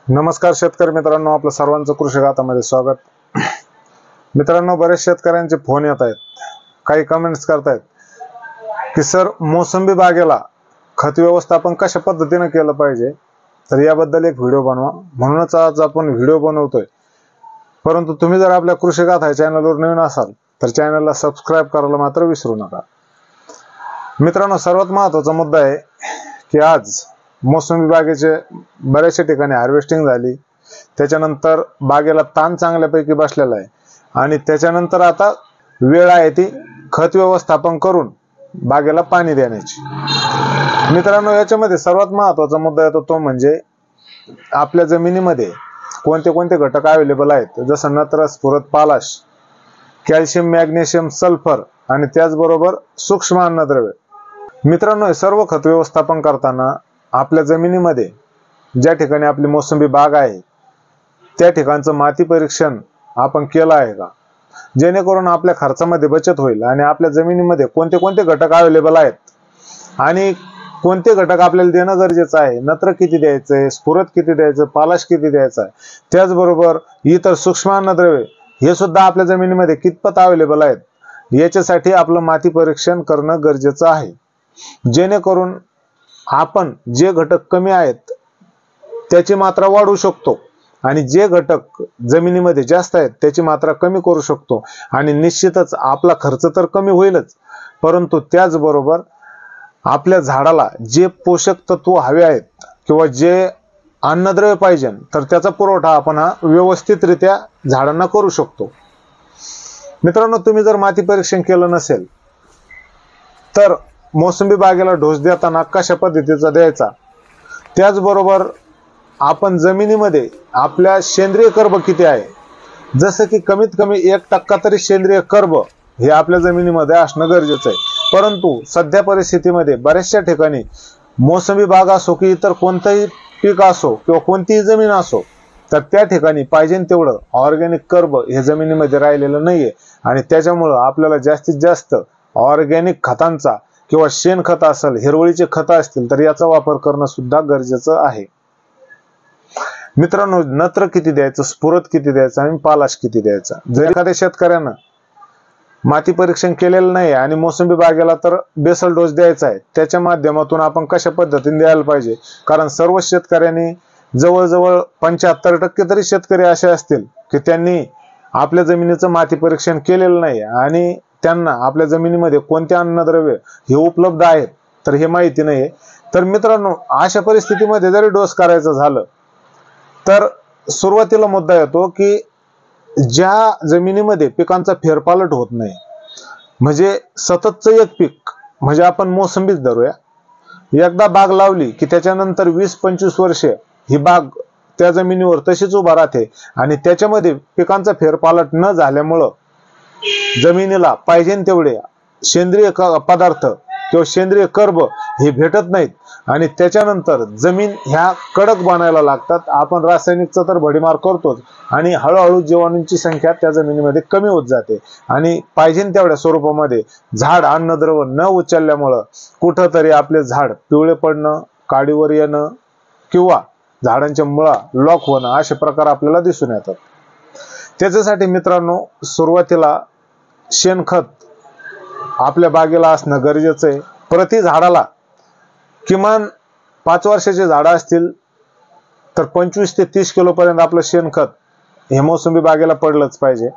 नमस्कार शेतकरी मित्रांनो, आपलं सर्वांचं कृषी गाथामध्ये स्वागत। मित्रांनो, बरेच शेतकऱ्यांचे फोन येत आहेत, काही कमेंट्स करतायत की सर मोसंबी बागेला खत व्यवस्थापन कशा पद्धतीने केलं पाहिजे, तर याबद्दल एक व्हिडिओ बनवा। म्हणूनच आज आपण व्हिडिओ बनवतोय। परंतु तुम्ही जर आपल्या कृषी गाथा चॅनलवर नवीन असाल तर चॅनलला सबस्क्राइब करायला मात्र विसरू नका। मित्रांनो, सर्वात महत्त्वाचा मुद्दा आहे की आज मोसंबी बागेचे बऱ्याचशा ठिकाणी हार्वेस्टिंग झाली, त्याच्यानंतर बागेला ताण चांगल्यापैकी बसलेला आहे आणि त्याच्यानंतर आता वेळ आहे ती खत व्यवस्थापन करून बागेला पाणी देण्याची। मित्रांनो, याच्यामध्ये सर्वात महत्त्वाचा मुद्दा येतो तो म्हणजे आपल्या जमिनीमध्ये कोणते कोणते घटक अवेलेबल आहेत, जसं नत्र, स्फुरद, पालाश, कॅल्शियम, मॅग्नेशियम, सल्फर आणि त्याचबरोबर सूक्ष्म अन्नद्रव्य। मित्रांनो, हे सर्व खत व्यवस्थापन करताना आपल्या जमिनीमध्ये ज्या ठिकाणी आपली मोसंबी बाग आहे त्या ठिकाणचं माती परीक्षण आपण केलं आहे का, जेणेकरून आपल्या खर्चामध्ये बचत होईल आणि आपल्या जमिनीमध्ये कोणते कोणते घटक अवेलेबल आहेत आणि कोणते घटक आपल्याला देणं गरजेचं आहे, नत्र किती द्यायचंय, स्फुरद किती द्यायचं, पालाश किती द्यायचा आहे, त्याचबरोबर इतर सूक्ष्म अन्नद्रव्ये हे सुद्धा आपल्या जमिनीमध्ये कितपत अवेलेबल आहेत, याच्यासाठी आपलं माती परीक्षण करणं गरजेचं आहे। जेणेकरून आपण जे घटक कमी आहेत त्याची मात्रा वाढवू शकतो आणि जे घटक जमिनीमध्ये जास्त आहेत त्याची मात्रा कमी करू शकतो आणि निश्चितच आपला खर्च तर कमी होईलच, परंतु त्याचबरोबर आपल्या झाडाला जे पोषक तत्व हवे आहेत किंवा जे अन्नद्रव्य पाहिजे तर त्याचा पुरवठा आपण हा व्यवस्थितरित्या झाडांना करू शकतो। मित्रांनो, तुम्ही जर माती परीक्षण केलं नसेल तर मोसंबी बागेला डोस देताना कशा पद्धतीचा द्यायचा, त्याचबरोबर आपण जमिनीमध्ये आपल्या सेंद्रिय कर्ब किती आहे, जसं की कमीत कमी 1% तरी सेंद्रिय कर्ब हे आपल्या जमिनीमध्ये असणं गरजेचं आहे। परंतु सध्या परिस्थितीमध्ये बऱ्याचशा ठिकाणी मोसंबी बाग असो की इतर कोणतंही पीक असो किंवा कोणतीही जमीन असो तर त्या ठिकाणी पाहिजे तेवढं ऑर्गॅनिक कर्ब हे जमिनीमध्ये राहिलेलं नाहीये आणि त्याच्यामुळं आपल्याला जास्तीत जास्त ऑर्गॅनिक खतांचा किंवा शेणखत असेल, हिरवळीचे खत असतील तर याचा वापर करणं सुद्धा गरजेचं आहे। मित्रांनो, नत्र किती द्यायचं, स्फुरद किती द्यायचं आणि पालाश किती द्यायचा। जर एखाद्या शेतकऱ्यानं माती परीक्षण केलेलं नाही आणि मोसंबी बागेला तर बेसल डोस द्यायचा आहे, त्याच्या माध्यमातून आपण कशा पद्धतीने द्यायला पाहिजे, कारण सर्व शेतकऱ्यांनी जवळजवळ 75% तरी शेतकरी असे असतील की त्यांनी आपल्या जमिनीचं माती परीक्षण केलेलं नाही आणि त्यांना आपल्या जमिनीमध्ये कोणते अन्नद्रव्य हे उपलब्ध आहेत तर हे माहिती नाहीये। तर मित्रांनो, अशा परिस्थितीमध्ये जरी डोस करायचं झालं तर सुरुवातीला मुद्दा येतो की ज्या जमिनीमध्ये पिकांचा फेरपालट होत नाही, म्हणजे सततचं एक पीक, म्हणजे आपण मोसंबीच धरूया, एकदा बाग लावली की त्याच्यानंतर 20-25 वर्षे ही बाग त्या जमिनीवर तशीच उभा राहते आणि त्याच्यामध्ये पिकांचा फेरपालट न झाल्यामुळं जमिनीला पाहिजे तेवढे सेंद्रिय पदार्थ किंवा सेंद्रिय कर्ब हे भेटत नाहीत आणि त्याच्यानंतर जमीन ह्या कडक बनायला लागतात। आपण रासायनिकचा तर भडीमार करतोच आणि हळूहळू जीवाणूंची संख्या त्या जमिनीमध्ये कमी होत जाते आणि पाहिजे तेवढ्या स्वरूपामध्ये झाड अन्नद्रव्य न उचलल्यामुळं कुठंतरी आपले झाड पिवळे पडणं, काडीवर येणं किंवा झाडांच्या मुळा लॉक होणं असे प्रकार आपल्याला दिसून येतात। त्याच्यासाठी मित्रांनो, सुरुवातीला शेणखत आपल्या बागेला असणं गरजेचं आहे। प्रति झाडाला किमान 5 वर्षाचे झाडं असतील तर 25 ते 30 किलो पर्यंत आपलं शेणखत हे मोसंबी बागेला पडलंच पाहिजे।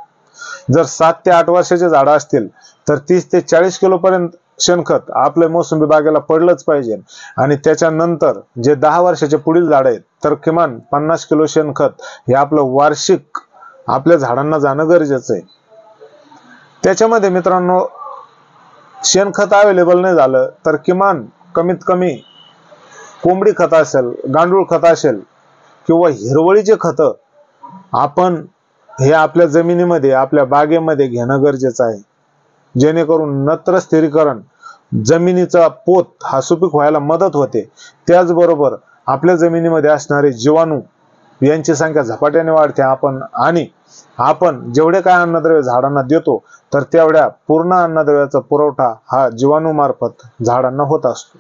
जर 7 ते 8 वर्षाचे झाडं असतील तर 30 ते 40 किलो पर्यंत शेणखत आपल्या मोसंबी बागेला पडलंच पाहिजे आणि त्याच्यानंतर जे 10 वर्षाचे पुढील झाड आहेत तर किमान 50 किलो शेणखत हे आपलं वार्षिक आपल्या झाडांना जाणं गरजेचं आहे। त्याच्यामध्ये मित्रांनो, शेणखत अवेलेबल नाही झालं तर किमान कमीत कमी कोंबडी खत असेल, गांडूळ खत असेल किंवा हिरवळीचे खत आपण हे आपल्या जमिनीमध्ये आपल्या बागेमध्ये घेणं गरजेचं आहे, जेणेकरून नत्र स्थिरीकरण, जमिनीचा पोत हा सुपीक व्हायला मदत होते। त्याचबरोबर आपल्या जमिनीमध्ये असणारे जीवाणू यांची संख्या झपाट्याने वाढते आपण जेवढे काय अन्नद्रव्य झाडांना देतो तर तेवढ्या पूर्ण अन्नद्रव्याचा पुरवठा हा जीवाणू मार्फत झाडांना होत असतो।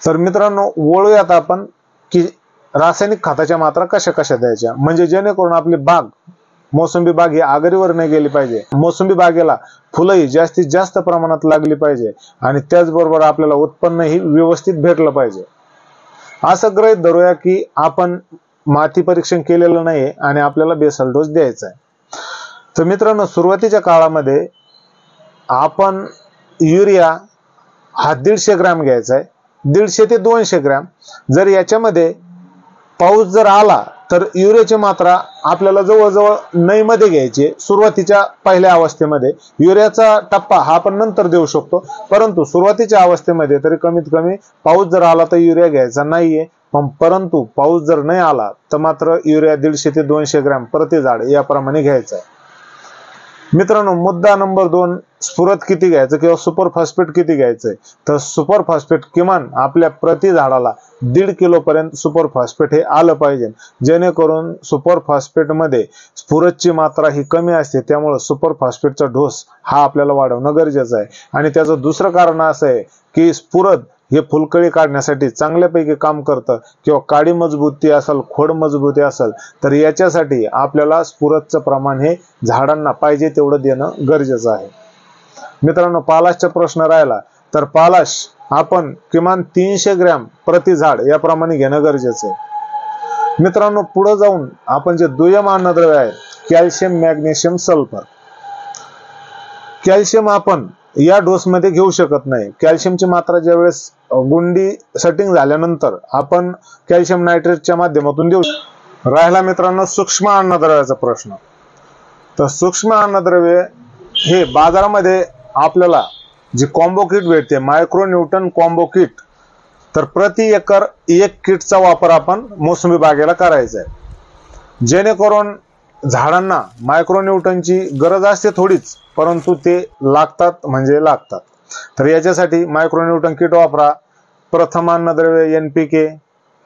तर मित्रांनो, वळूयात आपण की रासायनिक खताच्या मात्रा कशा कशा द्यायच्या, म्हणजे जेणेकरून आपली बाग, मोसंबी बाग ही आघाडीवर नाही गेली पाहिजे, मोसंबी बागेला फुलंही जास्तीत जास्त प्रमाणात लागली पाहिजे आणि त्याचबरोबर आपल्याला उत्पन्नही व्यवस्थित भेटलं पाहिजे. असं गृहीत धरूया की आपण माती परीक्षण केलेलं नाही आणि आपल्याला बेसल डोस द्यायचा आहे. तर मित्रांनो, सुरुवातीच्या काळामध्ये आपण युरिया हा 150 ग्रॅम घ्यायचा आहे, 150 ते 200 ग्रॅम. जर याच्यामध्ये पाऊस जर आला तर युरियाची मात्रा आपल्याला जवळजवळ नईमध्ये घ्यायची. सुरुवातीच्या पहिल्या अवस्थेमध्ये युरियाचा टप्पा हा आपण नंतर देऊ शकतो, परंतु सुरुवातीच्या अवस्थेमध्ये तरी कमीत कमी पाऊस जर आला तर युरिया घ्यायचा नाहीये. परंतु पाऊस जर नाही आला तर मात्र युरिया 150 ते 200 ग्रॅम प्रति झाड याप्रमाणे घ्यायचा आहे. मित्रांनो, मुद्दा नंबर 2, स्फुरद किती घ्यायचं किंवा सुपर फॉस्फेट किती घ्यायचंय. तर सुपर फॉस्फेट किमान आपल्या प्रति झाडाला 1.5 किलो पर्यंत सुपर फॉस्फेट हे आलं पाहिजे, जेणेकरून सुपर फॉस्फेट मध्ये स्फुरदची मात्रा ही कमी असते, त्यामुळे सुपर फॉस्फेटचा डोस हा आपल्याला वाढवणं गरजेचं आहे. आणि त्याचं दुसरं कारण असं आहे की स्फुरद हे फुलकळी काढण्यासाठी चांगल्यापैकी काम करतं, किंवा काडी मजबूती असेल, खोड मजबूती असेल, तर याच्यासाठी आपल्याला स्फुरदचं प्रमाण हे झाडांना पाहिजे तेवढं देणं गरजेचं आहे. मित्रांनो, पालाशचा प्रश्न राहिला तर पालाश आपण किमान 300 ग्रॅम प्रति झाड याप्रमाणे घेणं गरजेचं आहे. मित्रांनो, पुढे जाऊन आपण जे दुय्यम अन्नद्रव्य आहेत, कॅल्शियम, मॅग्नेशियम, सल्फर. कॅल्शियम आपण या डोस मध्ये घेऊ शकत नाही. कॅल्शियमची मात्रा ज्यावेळेस गुंडी सेटिंग झाल्यानंतर आपण कॅल्शियम नायट्रेटच्या माध्यमातून देऊ शकतो. राहिला मित्रांनो सूक्ष्म अन्नद्रव्याचा प्रश्न. तर सूक्ष्म अन्नद्रव्य हे बाजारामध्ये आपल्याला जी कॉम्बो किट भेटते, मायक्रोन्यूटन कॉम्बो किट, तर प्रति एकर 1 किटचा वापर आपण मोसंबी बागेला करायचा आहे, जेणेकरून झाडांना मायक्रोन्यूटनची गरज असते थोडीच, परंतु ते लागतात म्हणजे लागतात. तर याच्यासाठी मायक्रोन्यूटन किट वापरा. प्रथम अन्नद्रव्य NPK,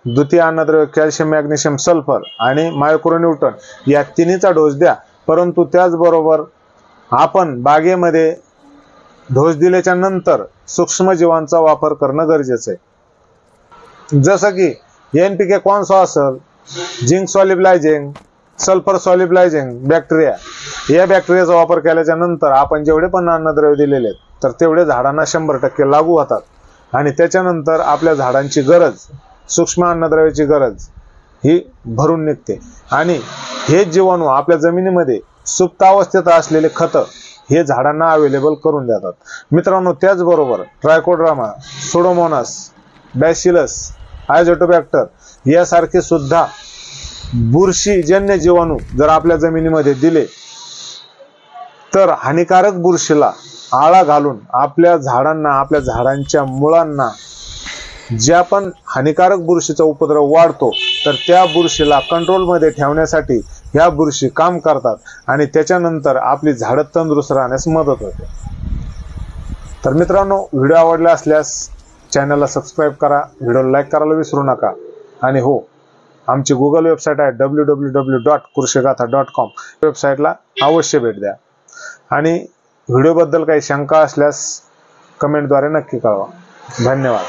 द्वितीय अन्नद्रव्य कॅल्शियम, मॅग्नेशियम, सल्फर आणि मायक्रोन्यूटन या तिन्हीचा डोस द्या. परंतु त्याचबरोबर आपण बागेमध्ये डोस दिल्याच्या नंतर सूक्ष्मजीवांचा वापर करणं गरजेचं आहे. जसं की NPK कॉन्सो असेल, झिंक सॉल्युबलायझिंग, सल्फर सॉल्युबलायझिंग बॅक्टेरिया, या बॅक्टेरियाचा वापर केल्याच्या नंतर आपण जेवढे पण अन्नद्रव्य दिलेले आहेत तर तेवढे झाडांना 100% लागू होतात. आणि त्याच्यानंतर आपल्या झाडांची गरज, सूक्ष्म अन्नद्रव्याची गरज ही भरून निघते. आणि हे जीवाणू आपल्या जमिनीमध्ये सुप्त अवस्थेत असलेले खतं हे झाडांना अवेलेबल करून देतात. मित्रांनो, त्याचबरोबर ट्रायकोड्रामा, सुडोमोनास, बॅसिलस, आयझोटोबॅक्टर यासारखे सुद्धा बुरशीजन्य जीवाणू जर आपल्या जमिनीमध्ये दिले तर हानिकारक बुरशीला आळा घालून आपल्या झाडांना, आपल्या झाडांच्या मुळांना ज्या पण हानिकारक बुरशीचा उपद्रव वाढतो तर त्या बुरशीला कंट्रोलमध्ये ठेवण्यासाठी ह्या बुरशी काम करतात आणि त्याच्यानंतर आपली झाडं तंदुरुस्त राहण्यास मदत होते. तर मित्रांनो, व्हिडिओ आवडला असल्यास चॅनलला सबस्क्राईब करा, व्हिडिओला लाईक करायला विसरू नका. आणि हो, आमची गुगल वेबसाईट आहे www.कृषिगाथा.com, वेबसाईटला अवश्य भेट द्या. आणि व्हिडिओबद्दल काही शंका असल्यास कमेंटद्वारे नक्की कळवा. धन्यवाद.